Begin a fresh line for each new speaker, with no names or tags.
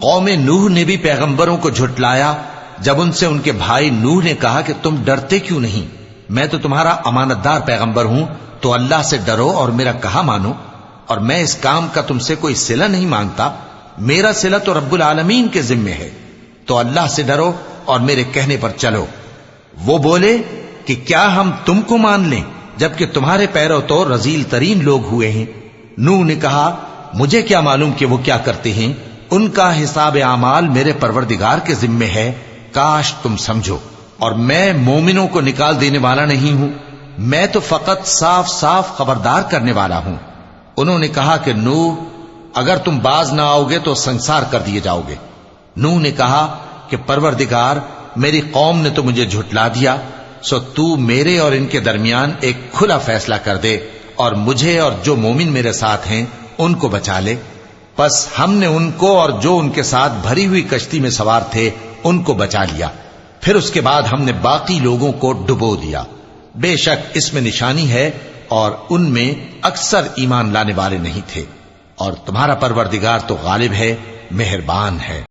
قوم نوح نے بھی پیغمبروں کو جھٹلایا جب ان سے ان کے بھائی نوح نے کہا کہ تم ڈرتے کیوں نہیں؟ میں تو تمہارا امانت دار پیغمبر ہوں، تو اللہ سے ڈرو اور میرا کہا مانو، اور میں اس کام کا تم سے کوئی صلہ نہیں مانگتا، میرا صلہ تو رب العالمین کے ذمے ہے، تو اللہ سے ڈرو اور میرے کہنے پر چلو۔ وہ بولے کہ کیا ہم تم کو مان لیں جبکہ تمہارے پیرو تو رذیل ترین لوگ ہوئے ہیں؟ نوح نے کہا مجھے کیا معلوم کہ وہ کیا کرتے ہیں، ان کا حساب اعمال میرے پروردگار کے ذمے ہے، کاش تم سمجھو، اور میں مومنوں کو نکال دینے والا نہیں ہوں، میں تو فقط صاف صاف خبردار کرنے والا ہوں۔ انہوں نے کہا کہ نوح اگر تم باز نہ آؤ گے تو سنسار کر دیے جاؤ گے۔ نوح نے کہا کہ پروردگار میری قوم نے تو مجھے جھٹلا دیا، سو تو میرے اور ان کے درمیان ایک کھلا فیصلہ کر دے اور مجھے اور جو مومن میرے ساتھ ہیں ان کو بچا لے۔ پس ہم نے ان کو اور جو ان کے ساتھ بھری ہوئی کشتی میں سوار تھے ان کو بچا لیا، پھر اس کے بعد ہم نے باقی لوگوں کو ڈبو دیا۔ بے شک اس میں نشانی ہے اور ان میں اکثر ایمان لانے والے نہیں تھے، اور تمہارا پروردگار تو غالب ہے، مہربان ہے۔